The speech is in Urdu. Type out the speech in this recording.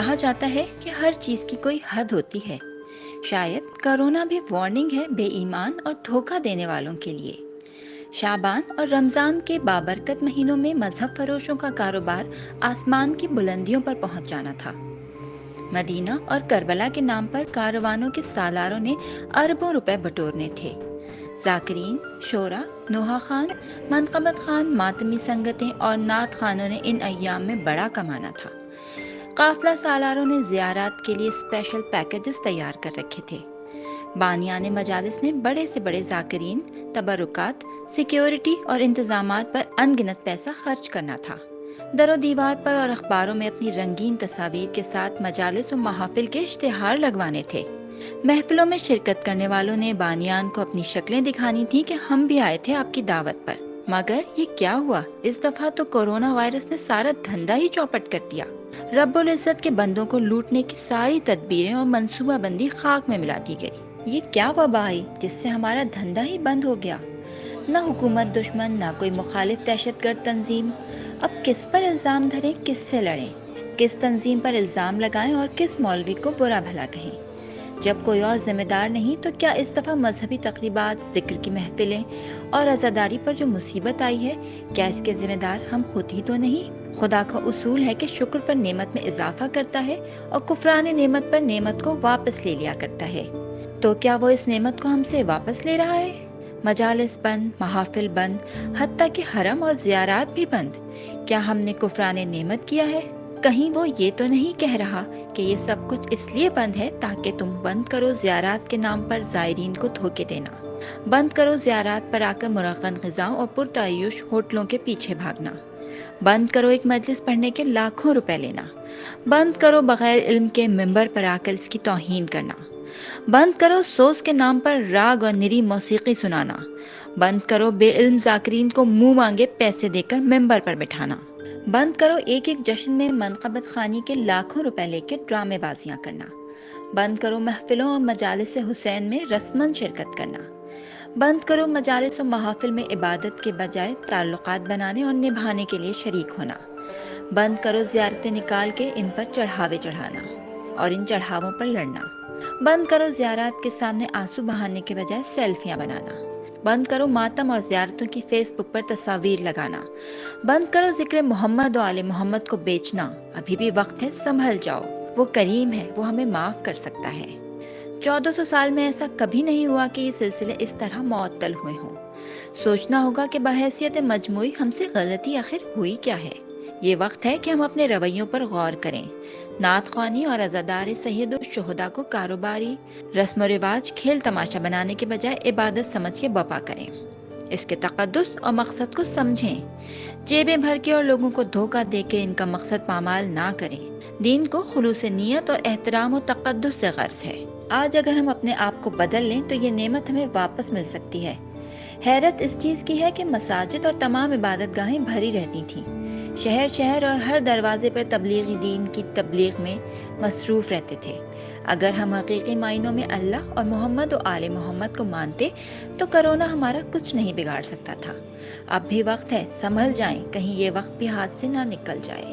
کہا جاتا ہے کہ ہر چیز کی کوئی حد ہوتی ہے. شاید کرونا بھی وارننگ ہے بے ایمان اور دھوکہ دینے والوں کے لیے. شعبان اور رمضان کے بابرکت مہینوں میں مذہب فروشوں کا کاروبار آسمان کی بلندیوں پر پہنچ جانا تھا. مدینہ اور کربلا کے نام پر کاروانوں کے سالاروں نے اربوں روپے بٹورنے تھے. ذاکرین، شعرا، نوحہ خان، منقبت خان، ماتمی سنگتیں اور نعت خانوں نے ان ایام میں بڑا کمانا تھا. قافلہ سالاروں نے زیارات کے لیے اسپیشل پیکیجز تیار کر رکھے تھے. بانیان مجالس نے بڑے سے بڑے ذاکرین، تبرکات، سیکیورٹی اور انتظامات پر ان گنت پیسہ خرچ کرنا تھا. در و دیوار پر اور اخباروں میں اپنی رنگین تصاویر کے ساتھ مجالس و محافل کے اشتہار لگوانے تھے. محفلوں میں شرکت کرنے والوں نے بانیان کو اپنی شکلیں دکھانی تھی کہ ہم بھی آئے تھے آپ کی دعوت پر. مگر یہ کیا ہوا؟ اس دفعہ تو کورونا وائرس نے سارا دھندا ہی چوپٹ کر دیا. رب العزت کے بندوں کو لوٹنے کی ساری تدبیریں اور منصوبہ بندی خاک میں ملا دی گئی. یہ کیا وبا آئی جس سے ہمارا دھندا ہی بند ہو گیا؟ نہ حکومت دشمن، نہ کوئی مخالف دہشت گرد تنظیم. اب کس پر الزام دھریں، کس سے لڑیں، کس تنظیم پر الزام لگائیں اور کس مولوی کو برا بھلا کہیں؟ جب کوئی اور ذمہ دار نہیں تو کیا اس دفعہ مذہبی تقریبات، ذکر کی محفلیں اور عزاداری پر جو مصیبت آئی ہے، کیا اس کے ذمہ دار ہم خود ہی تو نہیں؟ خدا کا اصول ہے کہ شکر پر نعمت میں اضافہ کرتا ہے اور کفران نعمت پر نعمت کو واپس لے لیا کرتا ہے. تو کیا وہ اس نعمت کو ہم سے واپس لے رہا ہے؟ مجالس بند، محافل بند، حتیٰ کہ حرم اور زیارات بھی بند. کیا ہم نے کفران نعمت کیا ہے؟ کہیں وہ یہ تو نہیں کہہ رہا کہ یہ سب کچھ اس لیے بند ہے تاکہ تم بند کرو زیارات کے نام پر زائرین کو دھوکے دینا، بند کرو زیارات پر آ کر مرغن غذاؤں اور پرتعیش ہوٹلوں کے پیچھے بھاگنا، بند کرو ایک مجلس پڑھنے کے لاکھوں روپے لینا، بند کرو بغیر علم کے ممبر پر آ کر اس کی توہین کرنا، بند کرو سوز کے نام پر راگ اور نری موسیقی سنانا، بند کرو بے علم ذاکرین کو منہ مانگے پیسے دے کر ممبر پر بٹھانا، بند کرو ایک ایک جشن میں منقبت خانی کے لاکھوں روپے لے کے ڈرامے بازیاں کرنا، بند کرو محفلوں اور مجالس حسین میں رسماً شرکت کرنا، بند کرو مجالس و محافل میں عبادت کے بجائے تعلقات بنانے اور نبھانے کے لیے شریک ہونا، بند کرو زیارتیں نکال کے ان پر چڑھاوے چڑھانا اور ان چڑھاووں پر لڑنا، بند کرو زیارات کے سامنے آنسو بہانے کے بجائے سیلفیاں بنانا، بند کرو ماتم اور زیارتوں کی فیس بک پر تصاویر لگانا، بند کرو ذکر محمد و آل محمد کو بیچنا. ابھی بھی وقت ہے، سنبھل جاؤ. وہ کریم ہے، وہ ہمیں معاف کر سکتا ہے. 1400 سال میں ایسا کبھی نہیں ہوا کہ یہ سلسلے اس طرح معطل ہوئے ہوں. سوچنا ہوگا کہ بحیثیت مجموعی ہم سے غلطی آخر ہوئی کیا ہے. یہ وقت ہے کہ ہم اپنے رویوں پر غور کریں. نعت خوانی اور عزادار سید الشہداء کو کاروباری رسم و رواج، کھیل تماشا بنانے کے بجائے عبادت سمجھ کے بپا کریں. اس کے تقدس اور مقصد کو سمجھیں. جیبیں بھر کے اور لوگوں کو دھوکہ دے کے ان کا مقصد پامال نہ کریں. دین کو خلوص نیت اور احترام و تقدس سے غرض ہے. آج اگر ہم اپنے آپ کو بدل لیں تو یہ نعمت ہمیں واپس مل سکتی ہے. حیرت اس چیز کی ہے کہ مساجد اور تمام عبادت گاہیں بھری رہتی تھیں. شہر شہر اور ہر دروازے پر تبلیغی دین کی تبلیغ میں مصروف رہتے تھے. اگر ہم حقیقی معنوں میں اللہ اور محمد و آل محمد کو مانتے تو کرونا ہمارا کچھ نہیں بگاڑ سکتا تھا. اب بھی وقت ہے، سنبھل جائیں، کہیں یہ وقت بھی ہاتھ سے نہ نکل جائے.